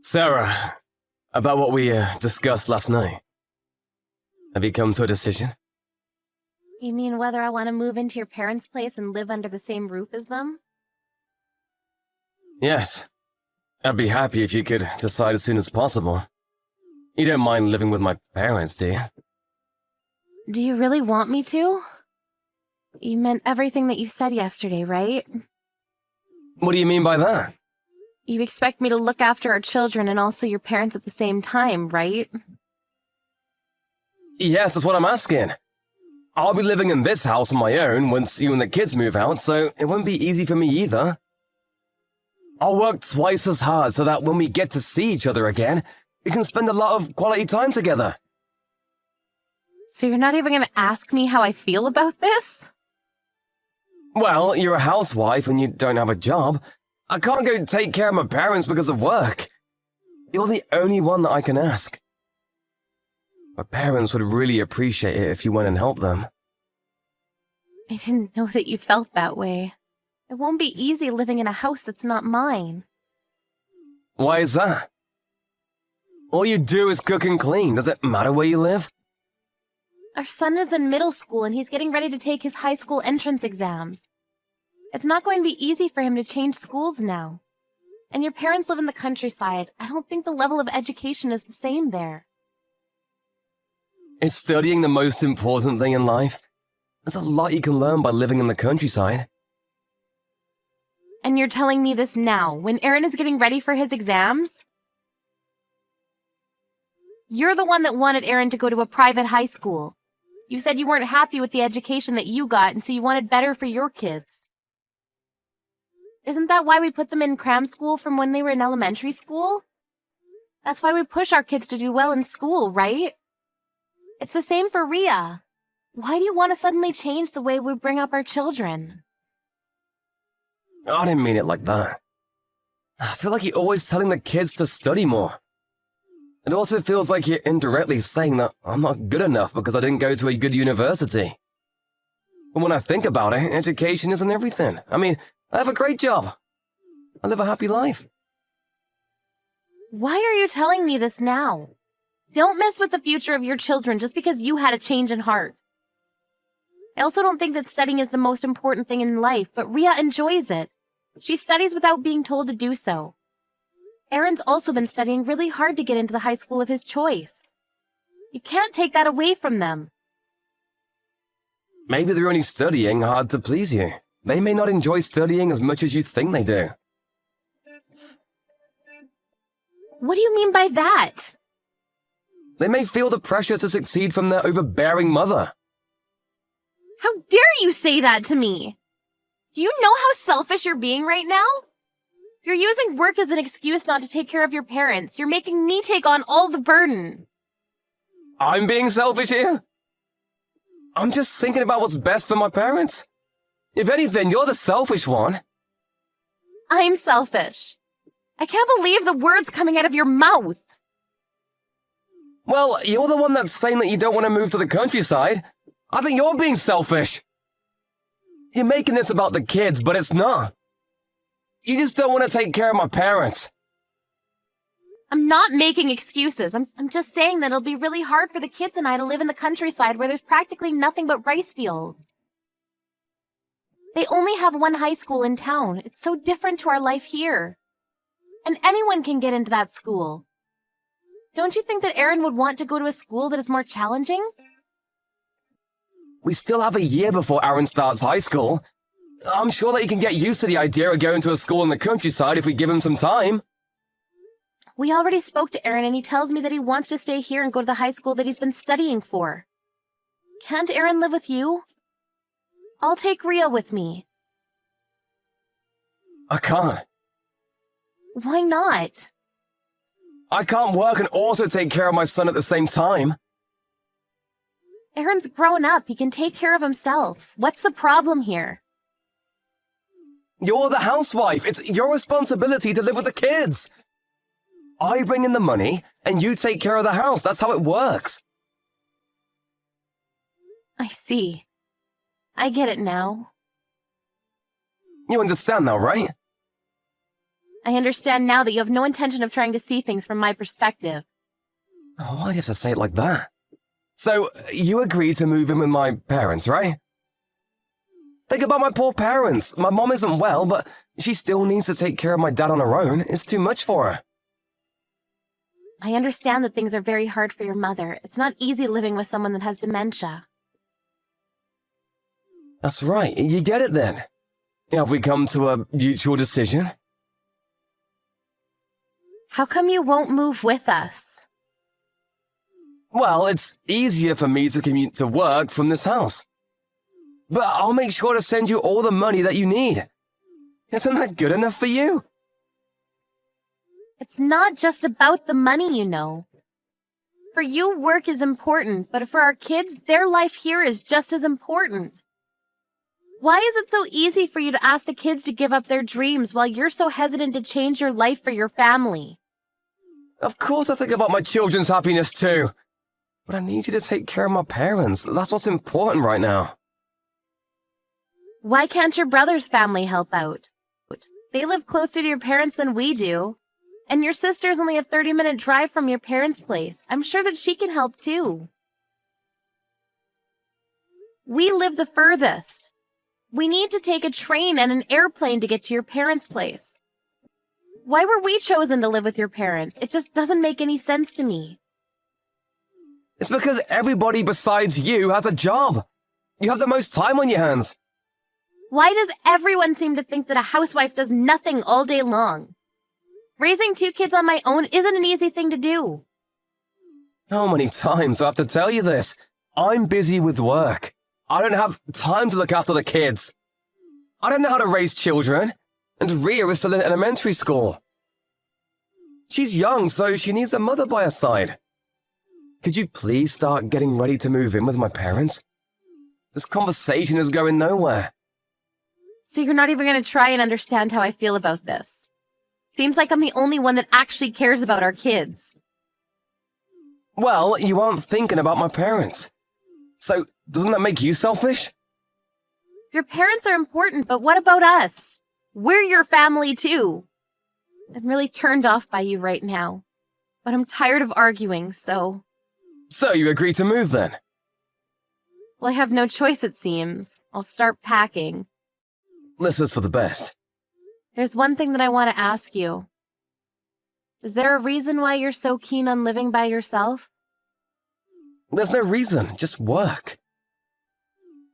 Sarah, about what we discussed last night. Have you come to a decision? You mean whether I want to move into your parents' place and live under the same roof as them? Yes. I'd be happy if you could decide as soon as possible. You don't mind living with my parents, do you? Do you really want me to? You meant everything that you said yesterday, right? What do you mean by that? You expect me to look after our children and also your parents at the same time, right? Yes, that's what I'm asking. I'll be living in this house on my own once you and the kids move out, so it won't be easy for me either. I'll work twice as hard so that when we get to see each other again, we can spend a lot of quality time together. So you're not even going to ask me how I feel about this? Well, you're a housewife and you don't have a job. I can't go take care of my parents because of work. You're the only one that I can ask. My parents would really appreciate it if you went and helped them. I didn't know that you felt that way. It won't be easy living in a house that's not mine. Why is that? All you do is cook and clean. Does it matter where you live? Our son is in middle school and he's getting ready to take his high school entrance exams. It's not going to be easy for him to change schools now. And your parents live in the countryside. I don't think the level of education is the same there. Is studying the most important thing in life? There's a lot you can learn by living in the countryside. And you're telling me this now, when Aaron is getting ready for his exams? You're the one that wanted Aaron to go to a private high school. You said you weren't happy with the education that you got, and so you wanted better for your kids. Isn't that why we put them in cram school from when they were in elementary school? That's why we push our kids to do well in school, right? It's the same for Ria. Why do you want to suddenly change the way we bring up our children? I didn't mean it like that. I feel like you're always telling the kids to study more. It also feels like you're indirectly saying that I'm not good enough because I didn't go to a good university. But when I think about it, education isn't everything. I mean, I have a great job. I live a happy life. Why are you telling me this now? Don't mess with the future of your children just because you had a change in heart. I also don't think that studying is the most important thing in life, but Ria enjoys it. She studies without being told to do so. Aaron's also been studying really hard to get into the high school of his choice. You can't take that away from them. Maybe they're only studying hard to please you. They may not enjoy studying as much as you think they do. What do you mean by that? They may feel the pressure to succeed from their overbearing mother. How dare you say that to me? Do you know how selfish you're being right now? You're using work as an excuse not to take care of your parents. You're making me take on all the burden. I'm being selfish here? I'm just thinking about what's best for my parents. If anything, you're the selfish one. I'm selfish. I can't believe the words coming out of your mouth. Well, you're the one that's saying that you don't want to move to the countryside. I think you're being selfish. You're making this about the kids, but it's not. You just don't want to take care of my parents. I'm not making excuses. I'm just saying that it'll be really hard for the kids and I to live in the countryside where there's practically nothing but rice fields. They only have one high school in town. It's so different to our life here. And anyone can get into that school. Don't you think that Aaron would want to go to a school that is more challenging? We still have a year before Aaron starts high school. I'm sure that he can get used to the idea of going to a school in the countryside if we give him some time. We already spoke to Aaron and he tells me that he wants to stay here and go to the high school that he's been studying for. Can't Aaron live with you? I'll take Ria with me. I can't. Why not? I can't work and also take care of my son at the same time. Aaron's grown up. He can take care of himself. What's the problem here? You're the housewife. It's your responsibility to live with the kids. I bring in the money, and you take care of the house. That's how it works. I see. I get it now. You understand now, right? I understand now that you have no intention of trying to see things from my perspective. Oh, why'd you have to say it like that? So, you agreed to move in with my parents, right? Think about my poor parents. My mom isn't well, but she still needs to take care of my dad on her own. It's too much for her. I understand that things are very hard for your mother. It's not easy living with someone that has dementia. That's right, you get it then. Have we come to a mutual decision? How come you won't move with us? Well, it's easier for me to commute to work from this house. But I'll make sure to send you all the money that you need. Isn't that good enough for you? It's not just about the money, you know. For you, work is important, but for our kids, their life here is just as important. Why is it so easy for you to ask the kids to give up their dreams while you're so hesitant to change your life for your family? Of course I think about my children's happiness too. But I need you to take care of my parents. That's what's important right now. Why can't your brother's family help out? They live closer to your parents than we do. And your sister's only a 30-minute drive from your parents' place. I'm sure that she can help too. We live the furthest. We need to take a train and an airplane to get to your parents' place. Why were we chosen to live with your parents? It just doesn't make any sense to me. It's because everybody besides you has a job. You have the most time on your hands. Why does everyone seem to think that a housewife does nothing all day long? Raising 2 kids on my own isn't an easy thing to do. How many times do I have to tell you this? I'm busy with work. I don't have time to look after the kids. I don't know how to raise children. And Ria is still in elementary school. She's young, so she needs a mother by her side. Could you please start getting ready to move in with my parents? This conversation is going nowhere. So you're not even going to try and understand how I feel about this. Seems like I'm the only one that actually cares about our kids. Well, you aren't thinking about my parents. So, doesn't that make you selfish? Your parents are important, but what about us? We're your family too. I'm really turned off by you right now. But I'm tired of arguing, so... So you agreed to move then? Well, I have no choice, it seems. I'll start packing. This is for the best. There's one thing that I want to ask you. Is there a reason why you're so keen on living by yourself? There's no reason, just work.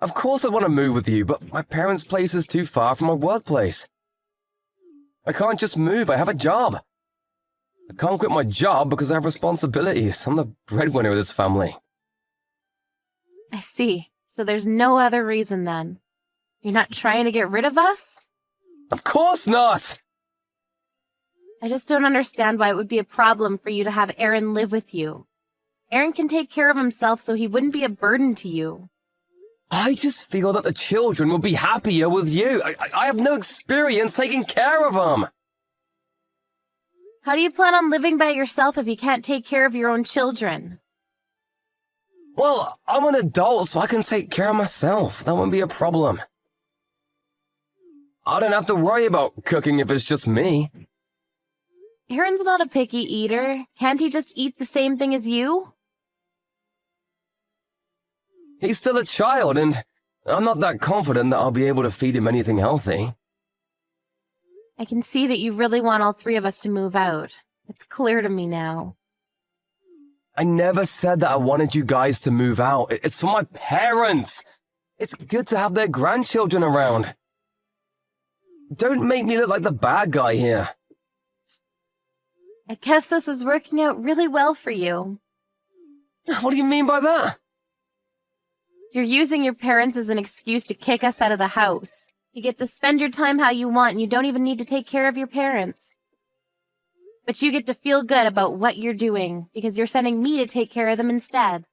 Of course I want to move with you, but my parents' place is too far from my workplace. I can't just move, I have a job. I can't quit my job because I have responsibilities. I'm the breadwinner of this family. I see. So there's no other reason then. You're not trying to get rid of us? Of course not! I just don't understand why it would be a problem for you to have Aaron live with you. Aaron can take care of himself so he wouldn't be a burden to you. I just feel that the children will be happier with you. I have no experience taking care of them. How do you plan on living by yourself if you can't take care of your own children? Well, I'm an adult, so I can take care of myself. That won't be a problem. I don't have to worry about cooking if it's just me. Aaron's not a picky eater. Can't he just eat the same thing as you? He's still a child, and I'm not that confident that I'll be able to feed him anything healthy. I can see that you really want all 3 of us to move out. It's clear to me now. I never said that I wanted you guys to move out. It's for my parents. It's good to have their grandchildren around. Don't make me look like the bad guy here. I guess this is working out really well for you. What do you mean by that? You're using your parents as an excuse to kick us out of the house. You get to spend your time how you want and you don't even need to take care of your parents. But you get to feel good about what you're doing because you're sending me to take care of them instead.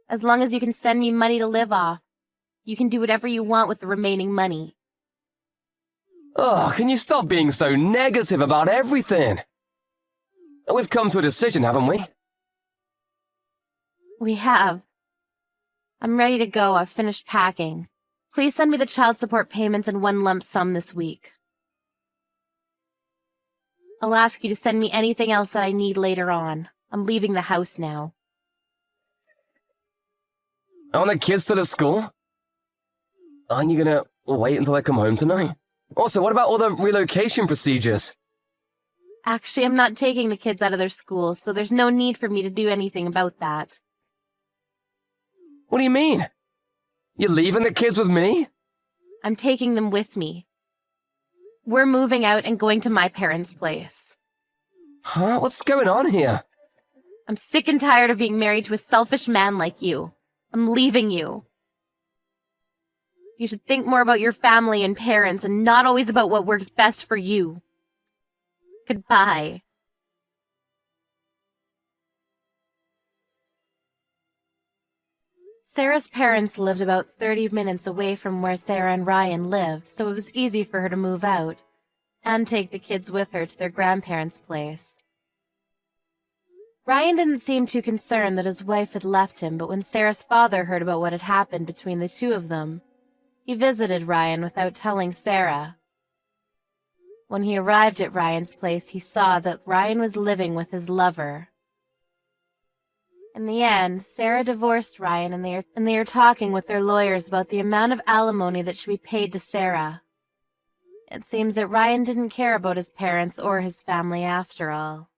As long as you can send me money to live off, you can do whatever you want with the remaining money. Oh, can you stop being so negative about everything? We've come to a decision, haven't we? We have. I'm ready to go. I've finished packing. Please send me the child support payments in one lump sum this week. I'll ask you to send me anything else that I need later on. I'm leaving the house now. Aren't the kids still at school? Aren't you gonna wait until I come home tonight? Also, what about all the relocation procedures? Actually, I'm not taking the kids out of their school, so there's no need for me to do anything about that. What do you mean? You're leaving the kids with me? I'm taking them with me. We're moving out and going to my parents' place. Huh? What's going on here? I'm sick and tired of being married to a selfish man like you. I'm leaving you. You should think more about your family and parents and not always about what works best for you. Goodbye. Sarah's parents lived about 30 minutes away from where Sarah and Ryan lived, so it was easy for her to move out and take the kids with her to their grandparents' place. Ryan didn't seem too concerned that his wife had left him, but when Sarah's father heard about what had happened between the two of them, he visited Ryan without telling Sarah. When he arrived at Ryan's place, he saw that Ryan was living with his lover. In the end, Sarah divorced Ryan and they are talking with their lawyers about the amount of alimony that should be paid to Sarah. It seems that Ryan didn't care about his parents or his family after all.